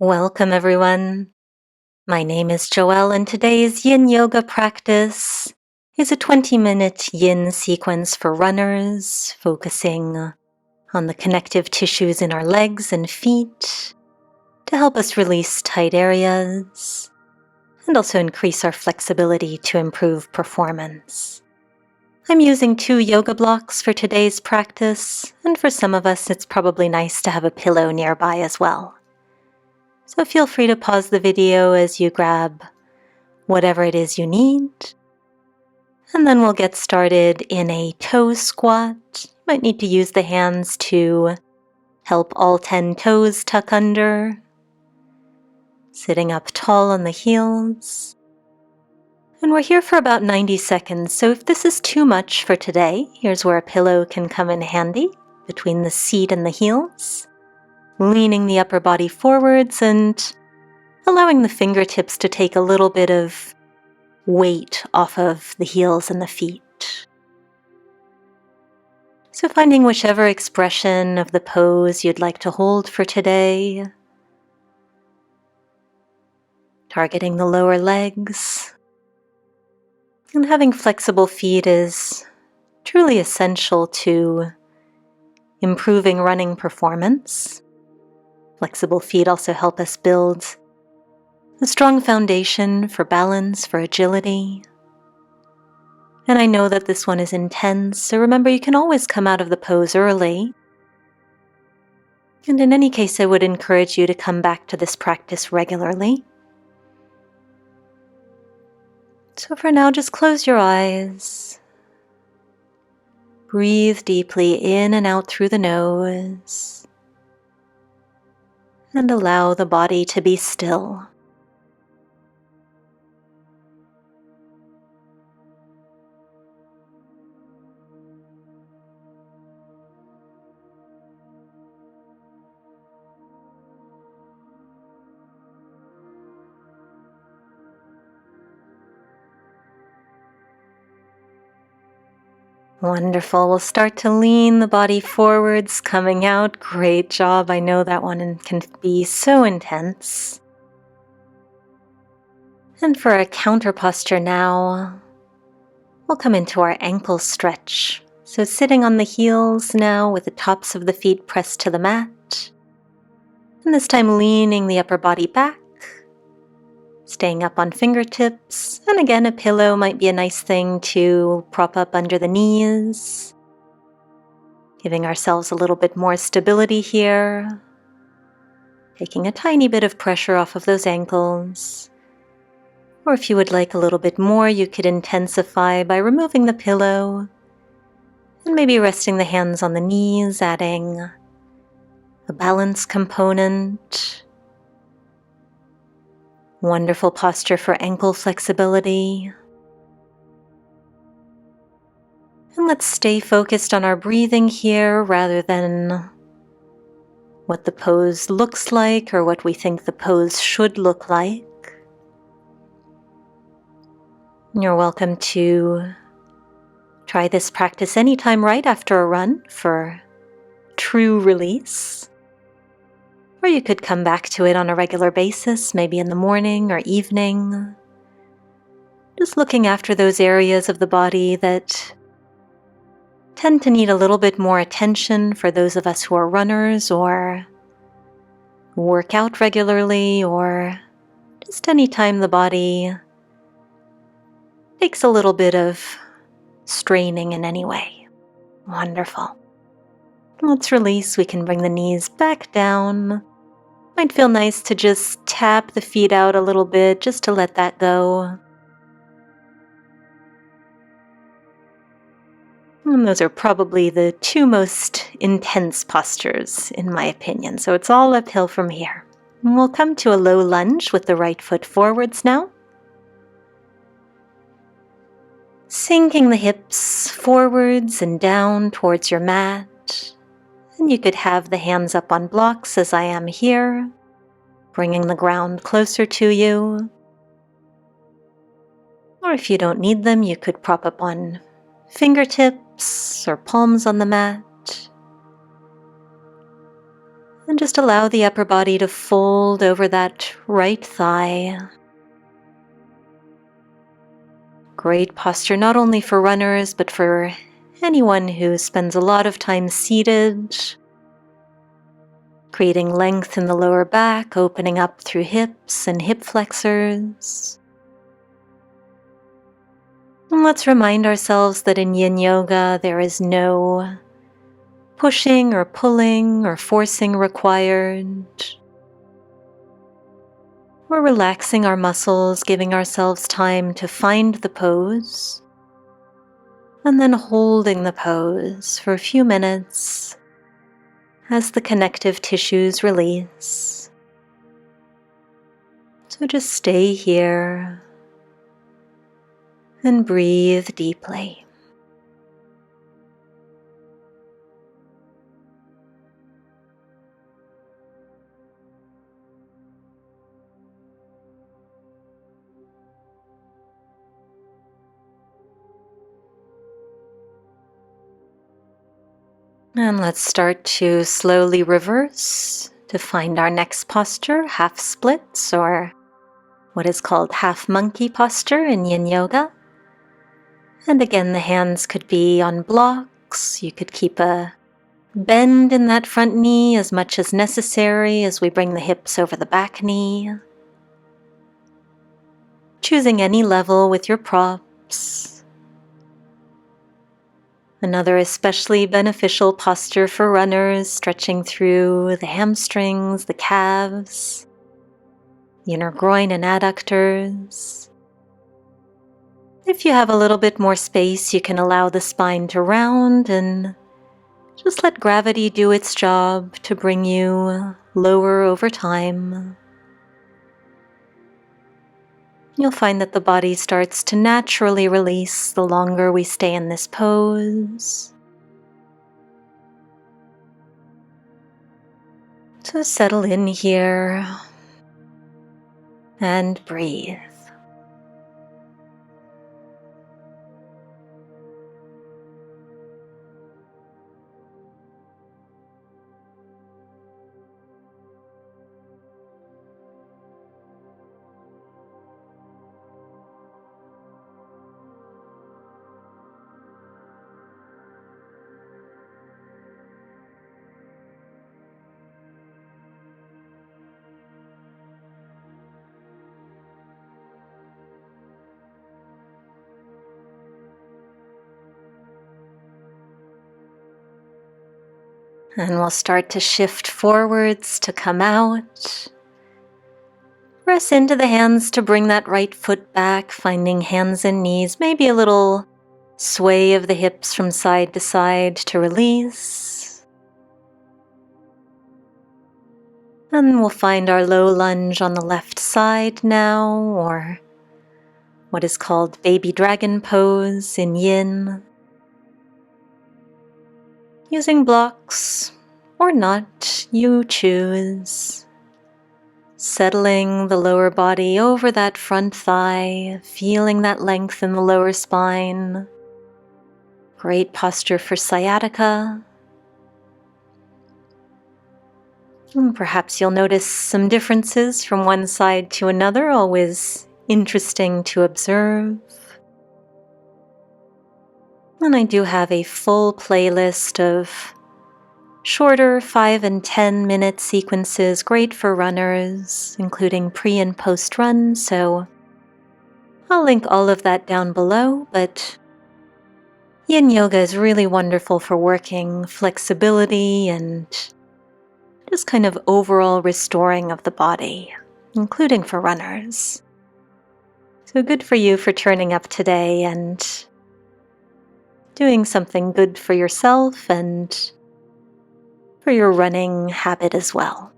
Welcome, everyone. My name is Joelle, and today's Yin Yoga practice is a 20-minute Yin sequence for runners, focusing on the connective tissues in our legs and feet to help us release tight areas and also increase our flexibility to improve performance. I'm using 2 yoga blocks for today's practice, and for some of us, it's probably nice to have a pillow nearby as well. So feel free to pause the video as you grab whatever it is you need. And then we'll get started in a toe squat. You might need to use the hands to help all 10 toes tuck under. Sitting up tall on the heels. And we're here for about 90 seconds, so if this is too much for today, here's where a pillow can come in handy between the seat and the heels. Leaning the upper body forwards and allowing the fingertips to take a little bit of weight off of the heels and the feet. So finding whichever expression of the pose you'd like to hold for today. Targeting the lower legs. And having flexible feet is truly essential to improving running performance. Flexible feet also help us build a strong foundation for balance, for agility. And I know that this one is intense, so remember you can always come out of the pose early. And in any case, I would encourage you to come back to this practice regularly. So for now, just close your eyes. Breathe deeply in and out through the nose. And allow the body to be still. Wonderful. We'll start to lean the body forwards, coming out. Great job. I know that one can be so intense. And for our counter posture now, we'll come into our ankle stretch. So sitting on the heels now with the tops of the feet pressed to the mat. And this time leaning the upper body back. Staying up on fingertips, and again a pillow might be a nice thing to prop up under the knees. Giving ourselves a little bit more stability here. Taking a tiny bit of pressure off of those ankles. Or if you would like a little bit more, you could intensify by removing the pillow and maybe resting the hands on the knees, adding a balance component. Wonderful posture for ankle flexibility. And let's stay focused on our breathing here rather than what the pose looks like or what we think the pose should look like. You're welcome to try this practice anytime right after a run for true release. Or you could come back to it on a regular basis, maybe in the morning or evening. Just looking after those areas of the body that tend to need a little bit more attention for those of us who are runners or work out regularly, or just any time the body takes a little bit of straining in any way. Wonderful. Let's release. We can bring the knees back down. Might feel nice to just tap the feet out a little bit, just to let that go. And those are probably the 2 most intense postures, in my opinion, so it's all uphill from here. And we'll come to a low lunge with the right foot forwards now. Sinking the hips forwards and down towards your mat. And you could have the hands up on blocks as I am here, bringing the ground closer to you. Or if you don't need them, you could prop up on fingertips or palms on the mat. And just allow the upper body to fold over that right thigh. Great posture not only for runners, but for anyone who spends a lot of time seated, creating length in the lower back, opening up through hips and hip flexors. And let's remind ourselves that in Yin Yoga there is no pushing or pulling or forcing required. We're relaxing our muscles, giving ourselves time to find the pose, and then holding the pose for a few minutes as the connective tissues release. So just stay here and breathe deeply. And let's start to slowly reverse to find our next posture, half splits, or what is called half monkey posture in Yin Yoga. And again, the hands could be on blocks. You could keep a bend in that front knee as much as necessary as we bring the hips over the back knee. Choosing any level with your props. Another especially beneficial posture for runners, stretching through the hamstrings, the calves, the inner groin and adductors. If you have a little bit more space, you can allow the spine to round and just let gravity do its job to bring you lower over time. You'll find that the body starts to naturally release the longer we stay in this pose. So settle in here and breathe. And we'll start to shift forwards to come out. Press into the hands to bring that right foot back, finding hands and knees, maybe a little sway of the hips from side to side to release. And we'll find our low lunge on the left side now, or what is called baby dragon pose in Yin. Using blocks or not, you choose. Settling the lower body over that front thigh, feeling that length in the lower spine. Great posture for sciatica. And perhaps you'll notice some differences from one side to another, always interesting to observe. And I do have a full playlist of shorter 5 and 10 minute sequences, great for runners, including pre and post run, so I'll link all of that down below, but Yin Yoga is really wonderful for working flexibility and just kind of overall restoring of the body, including for runners. So good for you for turning up today and doing something good for yourself and for your running habit as well.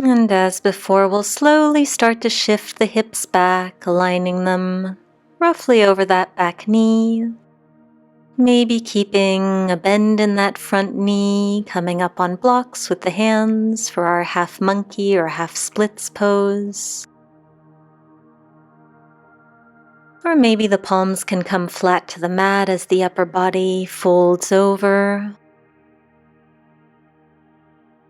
And as before, we'll slowly start to shift the hips back, aligning them roughly over that back knee. Maybe keeping a bend in that front knee, coming up on blocks with the hands for our half monkey or half splits pose. Or maybe the palms can come flat to the mat as the upper body folds over.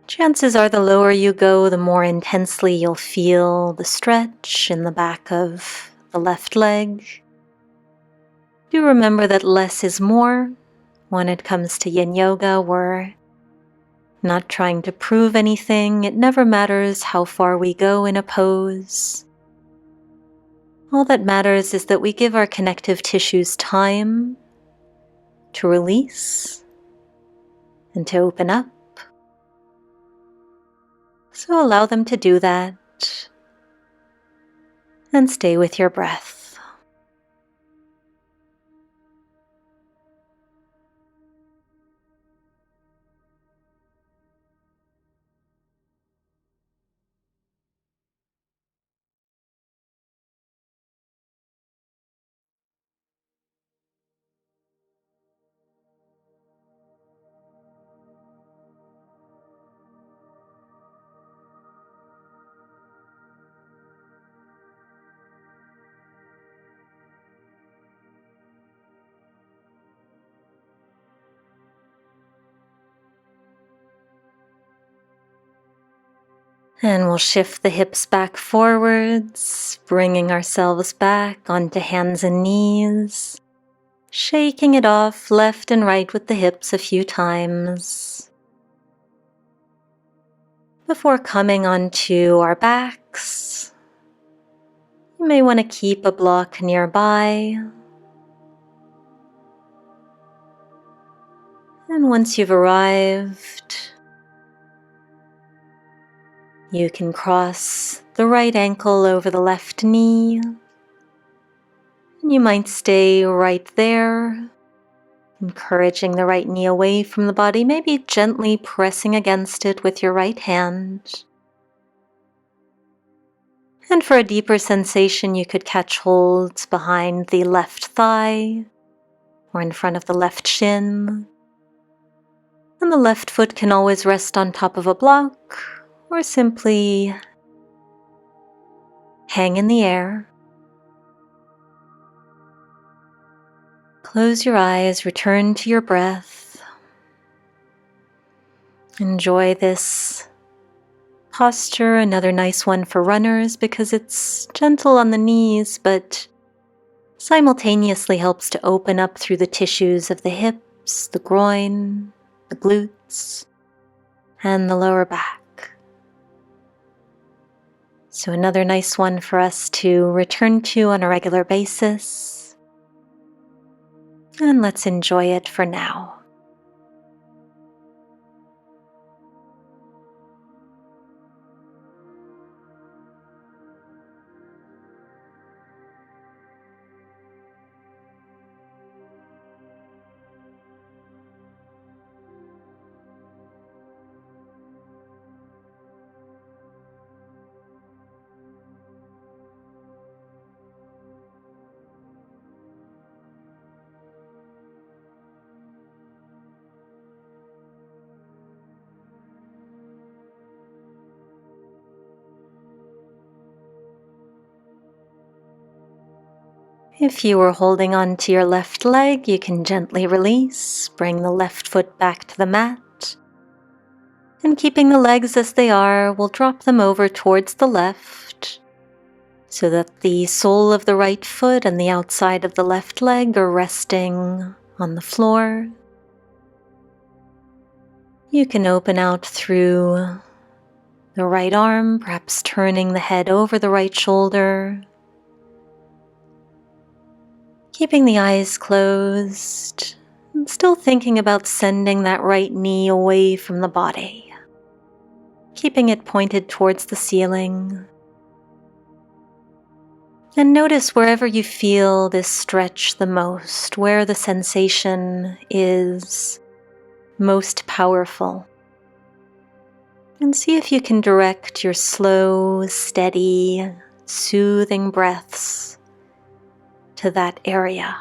Chances are the lower you go, the more intensely you'll feel the stretch in the back of the left leg. Do remember that less is more when it comes to yin yoga. We're not trying to prove anything. It never matters how far we go in a pose. All that matters is that we give our connective tissues time to release and to open up. So allow them to do that and stay with your breath. And we'll shift the hips back forwards, bringing ourselves back onto hands and knees, shaking it off left and right with the hips a few times before coming onto our backs. You may want to keep a block nearby. And once you've arrived, you can cross the right ankle over the left knee. And you might stay right there, encouraging the right knee away from the body, maybe gently pressing against it with your right hand. And for a deeper sensation, you could catch hold behind the left thigh or in front of the left shin. And the left foot can always rest on top of a block or simply hang in the air. Close your eyes, return to your breath. Enjoy this posture, another nice one for runners because it's gentle on the knees, but simultaneously helps to open up through the tissues of the hips, the groin, the glutes, and the lower back. So another nice one for us to return to on a regular basis. And let's enjoy it for now. If you were holding on to your left leg, you can gently release, bring the left foot back to the mat. And keeping the legs as they are, we'll drop them over towards the left so that the sole of the right foot and the outside of the left leg are resting on the floor. You can open out through the right arm, perhaps turning the head over the right shoulder. Keeping the eyes closed and still thinking about sending that right knee away from the body. Keeping it pointed towards the ceiling. And notice wherever you feel this stretch the most, where the sensation is most powerful. And see if you can direct your slow, steady, soothing breaths to that area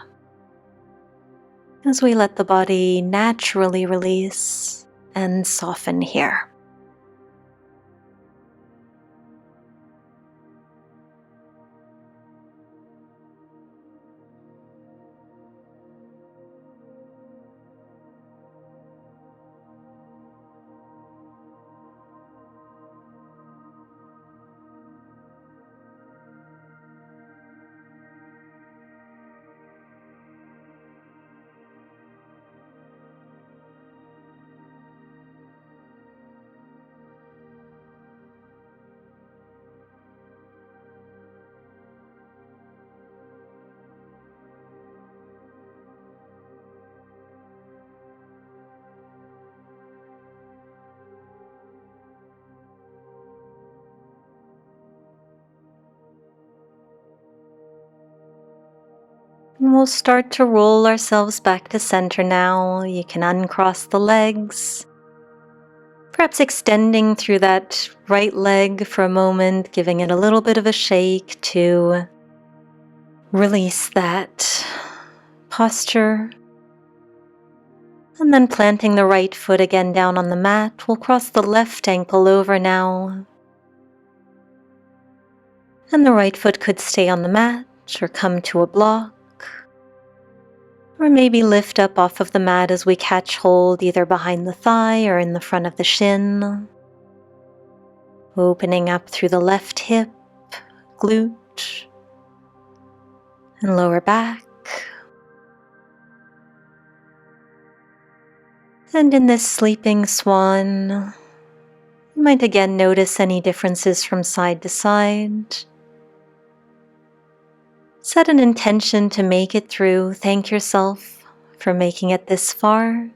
as we let the body naturally release and soften here. And we'll start to roll ourselves back to center now. You can uncross the legs, perhaps extending through that right leg for a moment, giving it a little bit of a shake to release that posture. And then planting the right foot again down on the mat, we'll cross the left ankle over now. And the right foot could stay on the mat or come to a block. Or maybe lift up off of the mat as we catch hold either behind the thigh or in the front of the shin. Opening up through the left hip, glute, and lower back. And in this sleeping swan, you might again notice any differences from side to side. Set an intention to make it through. Thank yourself for making it this far.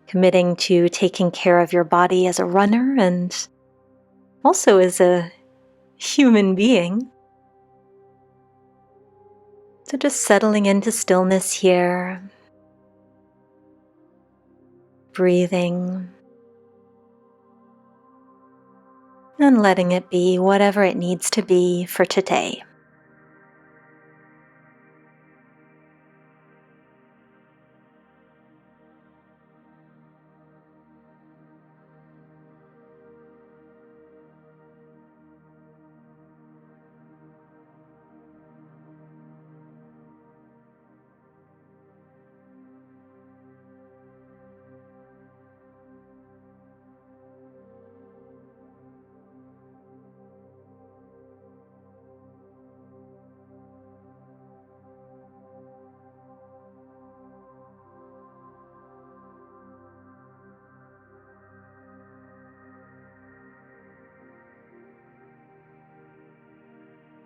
Committing to taking care of your body as a runner and also as a human being. So just settling into stillness here. Breathing. And letting it be whatever it needs to be for today.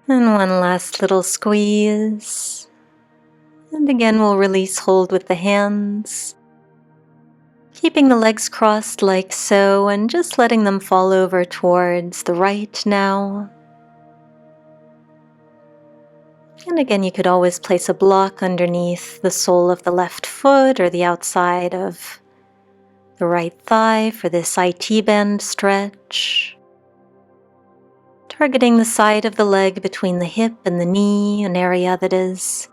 And one last little squeeze. And again, we'll release hold with the hands. Keeping the legs crossed like so, and just letting them fall over towards the right now. And again, you could always place a block underneath the sole of the left foot or the outside of the right thigh for this IT band stretch. Targeting the side of the leg between the hip and the knee, an area that is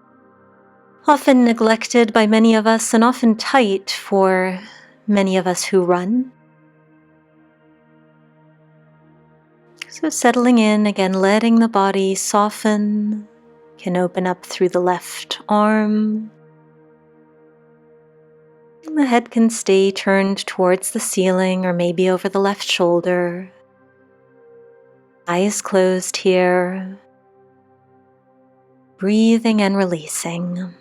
often neglected by many of us and often tight for many of us who run. So settling in, again, letting the body soften, can open up through the left arm. And the head can stay turned towards the ceiling or maybe over the left shoulder. Eyes closed here. Breathing and releasing.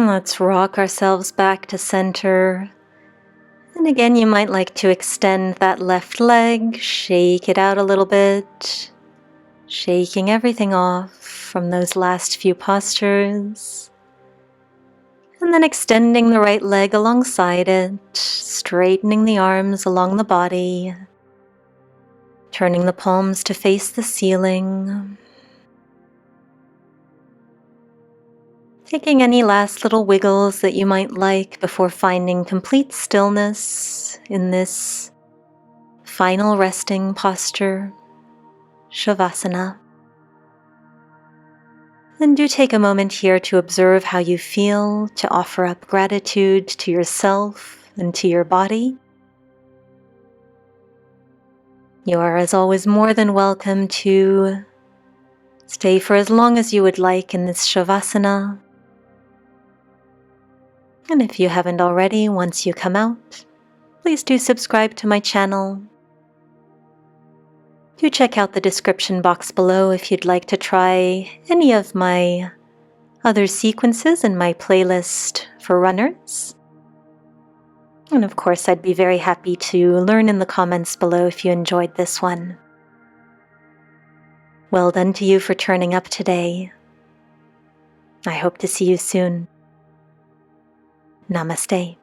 Let's rock ourselves back to center. And again, you might like to extend that left leg, shake it out a little bit, shaking everything off from those last few postures. And then extending the right leg alongside it, straightening the arms along the body, turning the palms to face the ceiling. Taking any last little wiggles that you might like before finding complete stillness in this final resting posture, Shavasana. And do take a moment here to observe how you feel, to offer up gratitude to yourself and to your body. You are, as always, more than welcome to stay for as long as you would like in this Shavasana. And if you haven't already, once you come out, please do subscribe to my channel. Do check out the description box below if you'd like to try any of my other sequences in my playlist for runners. And of course, I'd be very happy to learn in the comments below if you enjoyed this one. Well done to you for turning up today. I hope to see you soon. Namaste.